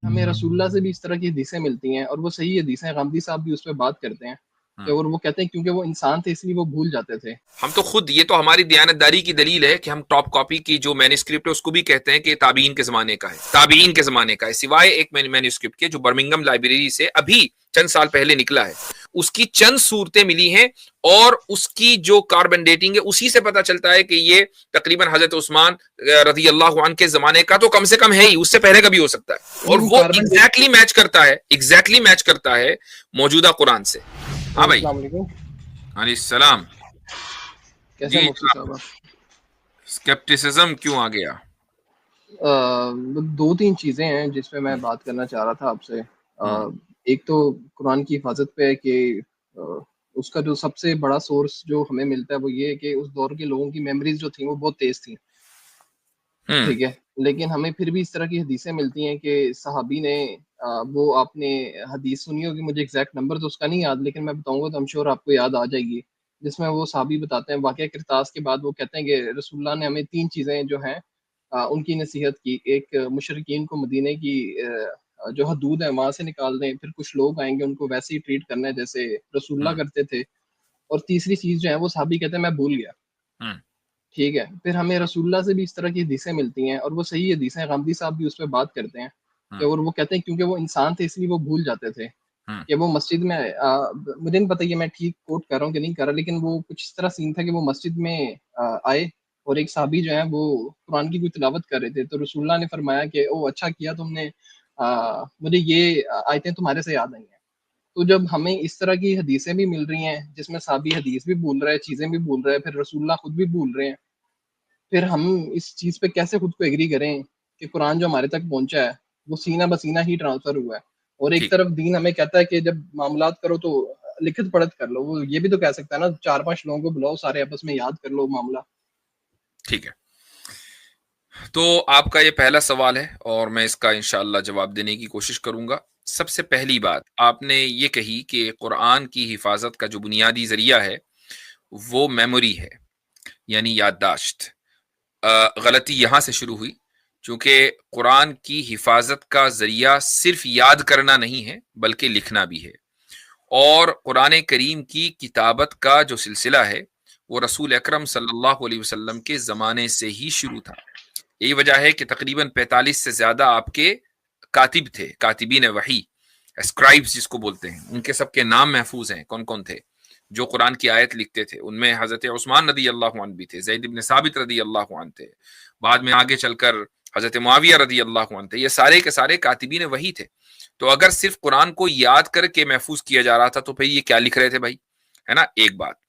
हमें रसूलुल्लाह से भी इस तरह की हदीसें मिलती हैं, और वो सही हदीसें, गामदी साहब भी उस पर बात करते हैं कि, और वो कहते हैं क्योंकि वो इंसान थे इसलिए वो भूल जाते थे। हम तो खुद, ये तो हमारी दयानतदारी की दलील है कि हम टॉप कॉपी की जो मैन्युस्क्रिप्ट है उसको भी कहते हैं कि ताबीन के जमाने का है, ताबीन के जमाने का है, सिवाय एक मैन्युस्क्रिप्ट के जो बर्मिंघम लाइब्रेरी से अभी चंद साल पहले निकला है, उसकी चंद सूरतें मिली हैं, और उसकी जो कार्बन डेटिंग है उसी से पता चलता है कि ये तकरीबन हजरत उस्मान रज़ी अल्लाह अन्हु के जमाने का तो कम से कम है ही, उससे पहले का भी हो सकता है, और वो एग्जैक्टली मैच करता है मौजूदा कुरान से। हाँ भाई, अलैहिस्सलाम। कैसे मुफ्ती साहब? स्केप्टिसिज्म क्यों आ गया? दो तीन चीजें हैं जिसपे मैं बात करना चाह रहा था आपसे। एक तो कुरान की हिफाजत पे है कि उसका जो सबसे बड़ा सोर्स जो हमें मिलता है वो ये है कि उस दौर के लोगों की मेमोरीज जो थी वो बहुत तेज थी। ठीक है, लेकिन हमें फिर भी इस तरह की हदीसें मिलती हैं कि सहाबी ने वो, आपने हदीस सुनी होगी, मुझे एग्जैक्ट नंबर तो उसका नहीं याद, लेकिन मैं बताऊंगा तो I'm श्योर आपको याद आ जाएगी, जिसमें वो सहाबी बताते हैं वाक़या किरतास के बाद, वो कहते हैं कि रसूलुल्लाह ने हमें 3 चीज़ें जो हैं उनकी नसीहत की। एक, मुशरिकीन को मदीने की जो हदूद है वहाँ से निकाल दें, फिर कुछ लोग आएंगे उनको वैसे ही ट्रीट करना है जैसे रसूलुल्लाह करते थे, और तीसरी चीज़ जो है वो सहाबी कहते हैं मैं भूल गया। ठीक है, फिर हमें रसूलुल्लाह से भी इस तरह की हदीसें मिलती हैं, और वो सही हदीसें, गामदी साहब भी उस पे बात करते हैं कि, और वो कहते हैं क्योंकि वो इंसान थे इसलिए वो भूल जाते थे कि वो मस्जिद में मुझे नहीं पता ये मैं ठीक कोट कर रहा हूँ कि नहीं कर रहा, लेकिन वो कुछ इस तरह सीन था कि वो मस्जिद में आए और एक साहबी जो है वो कुरान की कोई तिलावत कर रहे थे, तो रसूलुल्लाह ने फरमाया कि ओ अच्छा किया तुमने, मुझे ये आयतें तुम्हारे से याद आई हैं। तो जब हमें इस तरह की हदीसें भी मिल रही हैं जिसमें साहबी हदीस भी भूल रहा है, चीज़ें भी भूल रहा है, फिर रसूलुल्लाह खुद भी भूल रहे हैं, फिर हम इस चीज़ पे कैसे खुद को एग्री करें कि कुरान जो हमारे तक पहुंचा है वो सीना बसीना ही ट्रांसफर हुआ है, और एक तरफ दीन हमें कहता है कि जब मामलात करो तो लिखित पढ़त कर लो, वो ये भी तो कह सकता है ना 4-5 लोगों को बुलाओ, सारे आपस में याद कर लो मामला। ठीक है, तो आपका ये पहला सवाल है और मैं इसका इंशाअल्लाह जवाब देने की कोशिश करूंगा। सबसे पहली बात आपने ये कही कि कुरान की हिफाजत का जो बुनियादी जरिया है वो मेमोरी है, यानी याददाश्त। गलती यहाँ से शुरू हुई, क्योंकि कुरान की हिफाजत का जरिया सिर्फ याद करना नहीं है बल्कि लिखना भी है, और कुरान करीम की किताबत का जो सिलसिला है वो रसूल अकरम सल्लल्लाहु अलैहि वसल्लम के ज़माने से ही शुरू था। यही वजह है कि तकरीबन 45 से ज़्यादा आपके कातिब थे, कातिबीन वही, स्क्राइब्स जिसको बोलते हैं, उनके सबके नाम महफूज हैं। कौन कौन थे जो कुरान की आयत लिखते थे? उनमें हज़रत उस्मान रदी अल्लाह अन्हु भी थे, ज़ैद इब्न साबित रदी अल्लाह अन्हु थे, बाद में आगे चलकर हज़रत मुआविया रदी अल्लाह अन्हु थे। ये सारे के सारे कातिबीन वही थे। तो अगर सिर्फ कुरान को याद करके महफूज किया जा रहा था तो फिर ये क्या लिख रहे थे भाई, है ना? एक बात।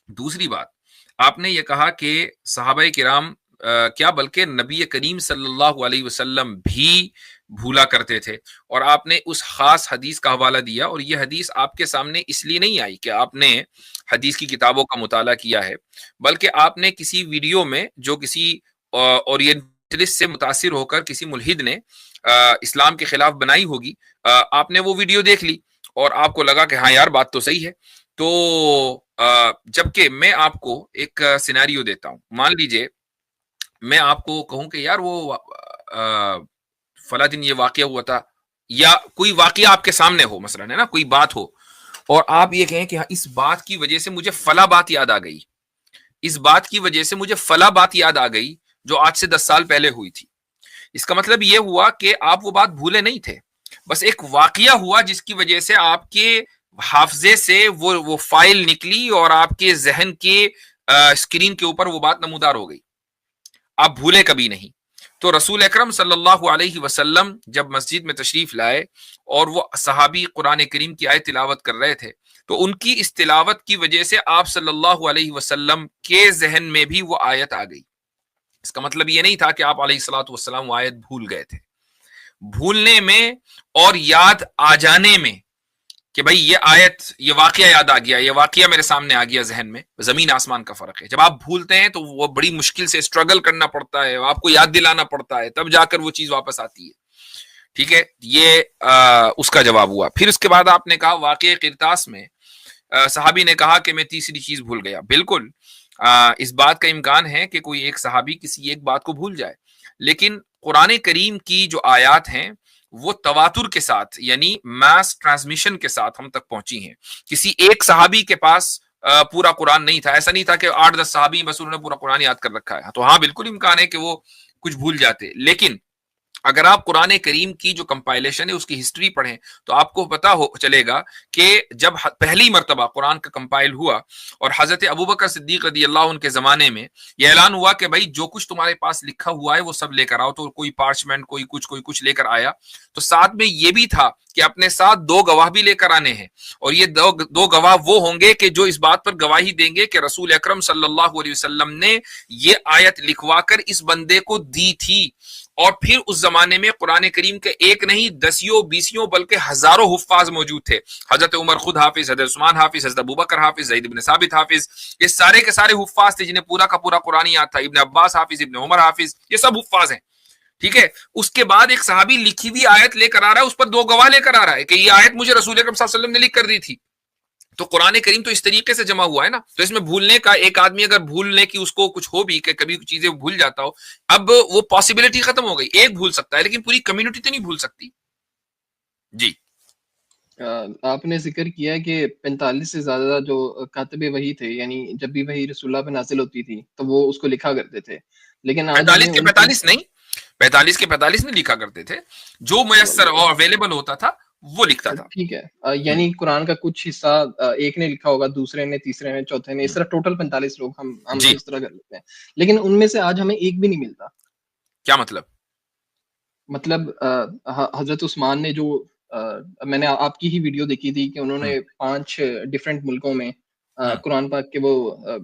दूसरी बात, आपने ये कहा कि सहाबाए किराम क्या बल्कि नबी करीम सल्लल्लाहु अलैहि वसल्लम भी भूला करते थे, और आपने उस खास हदीस का हवाला दिया, और ये हदीस आपके सामने इसलिए नहीं आई कि आपने हदीस की किताबों का मुताला किया है, बल्कि आपने किसी वीडियो में जो किसी ओरिएंटलिस्ट से मुतासिर होकर किसी मुल्हिद ने इस्लाम के खिलाफ बनाई होगी, आपने वो वीडियो देख ली और आपको लगा कि हाँ यार बात तो सही है। तो जबकि मैं आपको एक सिनेरियो देता हूं, मान लीजिए मैं आपको कहूं कि यार वो फला दिन ये वाकया हुआ था, या कोई वाकया आपके सामने हो, मसलन है ना, कोई बात हो और आप ये कहें कि हाँ, इस बात की वजह से मुझे फला बात याद आ गई, इस बात की वजह से मुझे फला बात याद आ गई जो आज से 10 साल पहले हुई थी। इसका मतलब ये हुआ कि आप वो बात भूले नहीं थे, बस एक वाकया हुआ जिसकी वजह से आपके हाफजे से वो फाइल निकली और आपके जहन के स्क्रीन के ऊपर वो बात नमूदार हो गई, आप भूले कभी नहीं। तो रसूल अकरम सल्लल्लाहु अलैहि वसल्लम जब मस्जिद में तशरीफ लाए और वो सहाबी कुरान करीम की आयत तिलावत कर रहे थे, तो उनकी इस तिलावत की वजह से आप सल्लल्लाहु अलैहि वसल्लम के जहन में भी वो आयत आ गई। इसका मतलब ये नहीं था कि आप अलैहिस्सलातु वस्सलाम वो आयत भूल गए थे। भूलने में और याद आ जाने में कि भाई ये आयत, ये वाकया याद आ गया, ये वाकया मेरे सामने आ गया जहन में, जमीन आसमान का फर्क है। जब आप भूलते हैं तो वो बड़ी मुश्किल से स्ट्रगल करना पड़ता है, आपको याद दिलाना पड़ता है, तब जाकर वो चीज वापस आती है। ठीक है, ये उसका जवाब हुआ। फिर उसके बाद आपने कहा वाकया किरतास में सहाबी ने कहा कि मैं तीसरी चीज भूल गया। बिल्कुल इस बात का इम्कान है कि कोई एक सहाबी किसी एक बात को भूल जाए, लेकिन कुरान करीम की जो आयात हैं वो तवातुर के साथ, यानी मास ट्रांसमिशन के साथ हम तक पहुंची हैं। किसी एक सहाबी के पास पूरा कुरान नहीं था, ऐसा नहीं था कि 8-10 सहाबी बस उन्होंने पूरा कुरान याद कर रखा है। तो हाँ, बिल्कुल इम्कान है कि वो कुछ भूल जाते, लेकिन अगर आप कुरान करीम की जो कंपाइलेशन है उसकी हिस्ट्री पढ़ें तो आपको पता हो चलेगा कि जब पहली मर्तबा कुरान का कंपाइल हुआ और हजरत अबू बकर सिद्दीक रदियल्लाहु अन्हु के जमाने में यह ऐलान हुआ कि भाई जो कुछ तुम्हारे पास लिखा हुआ है वो सब लेकर आओ, तो कोई पार्चमेंट, कोई कुछ लेकर आया। तो साथ में ये भी था कि अपने साथ 2 गवाह भी लेकर आने हैं, और ये दो गवाह वो होंगे कि जो इस बात पर गवाही देंगे कि रसूल अकरम सल्लल्लाहु अलैहि वसल्लम ने ये आयत लिखवाकर इस बंदे को दी थी। और फिर उस जमाने में कुरान करीम के एक नहीं 10-20 बल्कि हजारों हुफ्फाज मौजूद थे। हजरत उमर खुद हाफिज, हजरत उस्मान हाफिज, हजरत अबू बकर हाफिज, ज़ैद इब्न साबित हाफिज, ये सारे के सारे हुफ्फाज थे जिन्हें पूरा का पूरा कुरान याद था। इब्न अब्बास हाफिज, इब्न उमर हाफिज, ये सब हुफ्फाज हैं। ठीक है, उसके बाद एक सहाबी लिखी हुई आयत लेकर आ रहा है, उस पर 2 गवाह लेकर आ रहा है कि ये आयत मुझे रसूल अकरम सल्लल्लाहु अलैहि वसल्लम ने लिख कर दी थी। तो कुरान करीम तो इस तरीके से जमा हुआ है ना, तो इसमें भूलने का, एक आदमी अगर भूलने की उसको कुछ हो भी कि कभी चीजें भूल जाता हो, अब वो पॉसिबिलिटी खत्म हो गई। एक भूल सकता है लेकिन पूरी कम्युनिटी तो नहीं भूल सकती। जी, आपने जिक्र किया कि 45 से ज्यादा जो कातिबे वही थे, यानी जब भी वही रसूलुल्लाह पे नाज़िल होती थी तो वो उसको लिखा करते थे। लेकिन आज 45 के 45 नहीं, 45 के 45 नहीं लिखा करते थे, जो मयसर और अवेलेबल होता था वो लिखता था। ठीक है, यानी कुरान का कुछ हिस्सा एक ने लिखा होगा, दूसरे ने, तीसरे ने, चौथे ने, इस तरह टोटल 45 लोग हम इस तरह कर लेते हैं। लेकिन उनमें से आज हमें एक भी नहीं मिलता। क्या मतलब? हजरत उस्मान ने जो मैंने आपकी ही वीडियो देखी थी कि उन्होंने 5 डिफरेंट मुल्कों में कुरान पाक के वो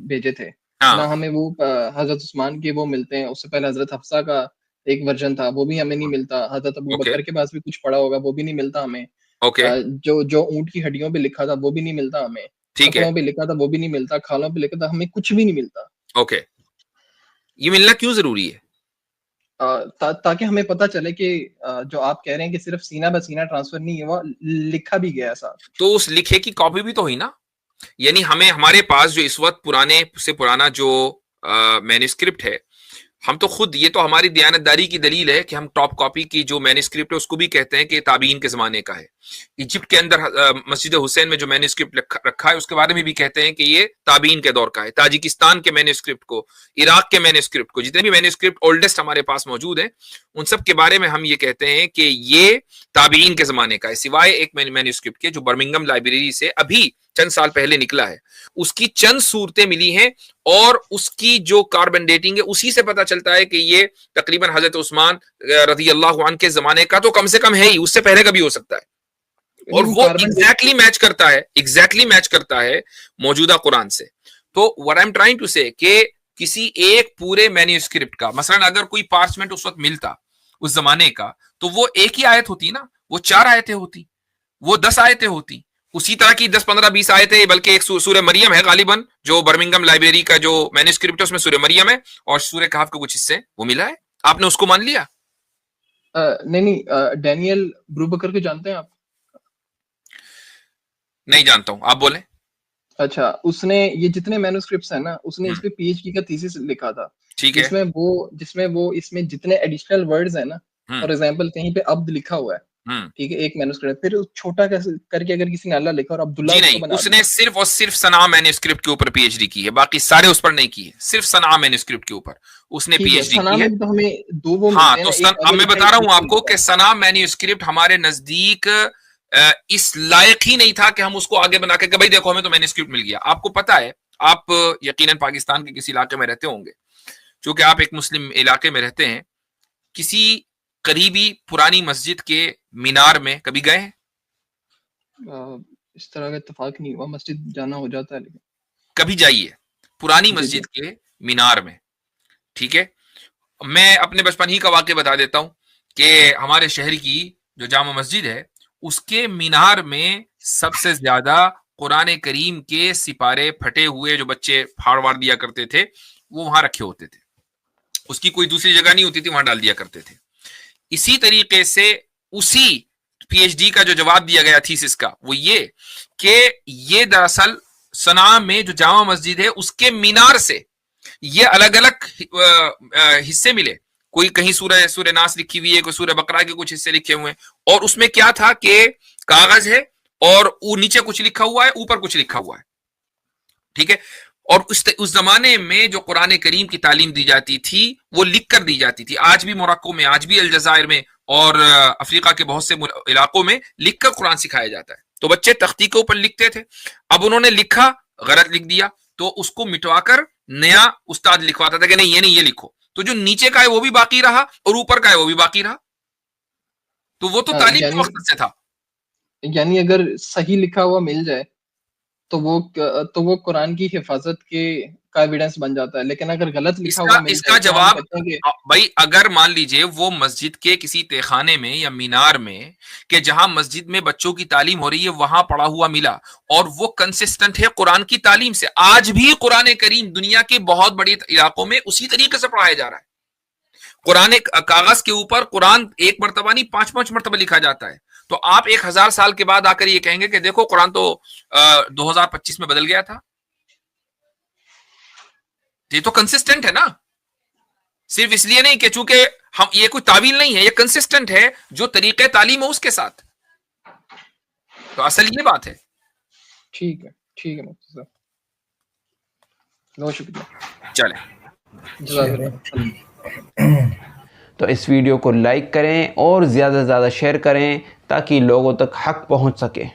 भेजे थे। ना हमें वो हजरत उस्मान के वो मिलते हैं। उससे पहले हजरत हफ्सा का एक वर्जन था, वो भी हमें नहीं मिलता। हजरत अबू बकर के पास भी कुछ पड़ा होगा, वो भी नहीं मिलता हमें। जो ऊंट की हड्डियों पे लिखा था वो भी नहीं मिलता हमें। कपड़ों पे लिखा था वो भी नहीं मिलता। खालों पे लिखा था, हमें कुछ भी नहीं मिलता। ओके, ये मिलना क्यों जरूरी है? ताकि हमें पता चले कि जो आप कह रहे हैं कि सिर्फ सीना ब सीना ट्रांसफर नहीं है, वो लिखा भी गया साथ। तो उस लिखे की कॉपी भी तो हुई ना, यानी हमें, हमारे पास जो इस वक्त पुराने से पुराना जो मैन्युस्क्रिप्ट है, हम तो खुद, ये तो हमारी दयानतदारी की दलील है कि हम टॉप कॉपी की जो मैन्युस्क्रिप्ट है उसको भी कहते हैं कि ताबीन के जमाने का है। इजिप्ट के अंदर मस्जिद हुसैन में जो मैन्युस्क्रिप्ट रखा है उसके बारे में भी कहते हैं कि ये ताबीन के दौर का है। ताजिकिस्तान के मैन्युस्क्रिप्ट को, इराक के मैन्युस्क्रिप्ट को, जितने भी मैन्युस्क्रिप्ट ओल्डेस्ट हमारे पास मौजूद है उन सब के बारे में हम ये कहते हैं कि ये ताबीन के जमाने का है, सिवाय एक मैन्युस्क्रिप्ट के जो बर्मिंघम लाइब्रेरी से अभी चंद साल पहले निकला है। उसकी चंद सूरतें मिली हैं और उसकी जो कार्बन डेटिंग है उसी से पता चलता है कि ये तकरीबन हजरत उस्मान रज़ियल्लाहु अन्हु के जमाने का तो कम से कम है ही, उससे पहले का भी हो सकता है। और वो एग्जैक्टली मैच करता है मौजूदा कुरान से। तो what I am trying to say कि किसी एक पूरे मैन्युस्क्रिप्ट का, मसलन अगर कोई पार्चमेंट उस वक्त मिलता उस जमाने का, तो वो एक ही आयत होती ना, वो 4 आयतें होती, वो 10 आयतें होती, उसी तरह की 10, 15, 20 आयतें। बल्कि एक सूरह मरियम है गालिबन, जो बर्मिंघम लाइब्रेरी का जो मैन्युस्क्रिप्ट है उसमें सूरह मरियम है और सूरह कहफ के कुछ हिस्से वो मिला है। आपने उसको मान लिया? नहीं, डैनियल ब्रूबकर को जानते हैं आप? नहीं जानता हूं, आप बोले। अच्छा, उसने ये जितने मैन्युस्क्रिप्ट्स हैं ना, उसने इस पे पीएचडी का थीसिस लिखा था। ठीक है, जिसमें वो इसमें जितने एडिशनल वर्ड्स है ना, फॉर एग्जांपल कहीं पे अब्द लिखा हुआ है, ठीक है, एक मैन्युस्क्रिप्ट, फिर छोटा करके अगर किसी ने अल्लाह लिखा और अब्दुल्ला जी नहीं, उसने सिर्फ और सिर्फ सना मैन्युस्क्रिप्ट के ऊपर पीएचडी की है, बाकी सारे उस पर नहीं की है, सिर्फ सना मैन्युस्क्रिप्ट के ऊपर उसने पीएचडी की है। तो हमें दो वो हाँ, तो अब मैं बता रहा हूं आपको कि सना मैन्युस्क्रिप्ट हमारे नजदीक इस लायक ही नहीं था कि हम उसको आगे बना के भाई देखो हमें तो मैन्युस्क्रिप्ट मिल गया। आपको पता है, आप यकीनन पाकिस्तान के किसी इलाके में रहते होंगे, क्योंकि आप एक मुस्लिम इलाके में रहते हैं, किसी करीबी पुरानी मस्जिद के मीनार में कभी गए हैं? इस तरह का इत्तेफाक नहीं हुआ, मस्जिद जाना हो जाता है, लेकिन कभी जाइए पुरानी मस्जिद के मीनार में, ठीक है। मैं अपने बचपन ही का वाक़या बता देता हूं कि हमारे शहर की जो जामा मस्जिद है उसके मीनार में सबसे ज्यादा कुरान करीम के सिपारे फटे हुए जो बच्चे फाड़ वाड़ दिया करते थे वो वहां रखे होते थे, उसकी कोई दूसरी जगह नहीं होती थी, वहां डाल दिया करते थे। इसी तरीके से उसी पीएचडी का जो जवाब दिया गया थीसिस का वो ये कि ये दरअसल सना में जो जामा मस्जिद है उसके मीनार से ये अलग अलग हिस्से मिले, कोई कहीं सूरह नास लिखी हुई है, कोई सूरह बकरा के कुछ हिस्से लिखे हुए हैं, और उसमें क्या था कि कागज है और नीचे कुछ लिखा हुआ है, ऊपर कुछ लिखा हुआ है, ठीक है। और उस जमाने में जो कुरान करीम की तालीम दी जाती थी वो लिख कर दी जाती थी। आज भी मोरक्को में, आज भी अलजायर में और अफ्रीका के बहुत से इलाकों में लिखकर कुरान सिखाया जाता है। तो बच्चे तख्ती के ऊपर लिखते थे, अब उन्होंने लिखा गलत लिख दिया तो उसको मिटवाकर नया उस्ताद लिखवाता था कि नहीं ये लिखो, तो जो नीचे का है वो भी बाकी रहा और ऊपर का है वो भी बाकी रहा। तो वो तो तालीम के वक्त से था। यानी अगर सही लिखा हुआ मिल जाए तो वो कुरान की हिफाजत का एविडेंस बन जाता है, लेकिन अगर गलत लिखा हुआ मिल इसका जवाब भाई, अगर मान लीजिए वो मस्जिद के किसी तहखाने में या मीनार में कि जहां मस्जिद में बच्चों की तालीम हो रही है वहां पड़ा हुआ मिला और वो कंसिस्टेंट है कुरान की तालीम से, आज भी कुरान करीम दुनिया के बहुत बड़े इलाकों में उसी तरीके से पढ़ाया जा रहा है। कुरान कागज के ऊपर कुरान एक मरतबा नहीं 5-5 मरतबा लिखा जाता है, तो आप 1000 साल के बाद आकर ये कहेंगे कि देखो कुरान तो 2025 में बदल गया था। ये तो कंसिस्टेंट है ना, सिर्फ इसलिए नहीं कि चूंकि हम ये कोई तावील नहीं है, ये कंसिस्टेंट है जो तरीके तालीम है उसके साथ। तो असल ये बात है। ठीक है मुफ्ती साहब, बहुत शुक्रिया। चले, तो इस वीडियो को लाइक करें और ज़्यादा से ज़्यादा शेयर करें ताकि लोगों तक हक पहुंच सके।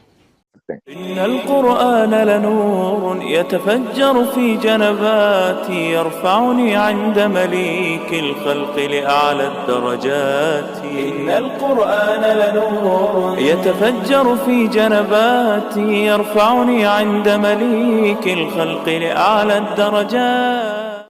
इन्नल कुरआन लनूर यतफज्जर फी जनबाती यरफउनी इंद मलीकिल खल्क़ लिअअला दरजाती। इन्नल कुरआन लनूर यतफज्जर फी जनबाती यरफउनी इंद मलीकिल खल्क़ लिअअला दरजाती।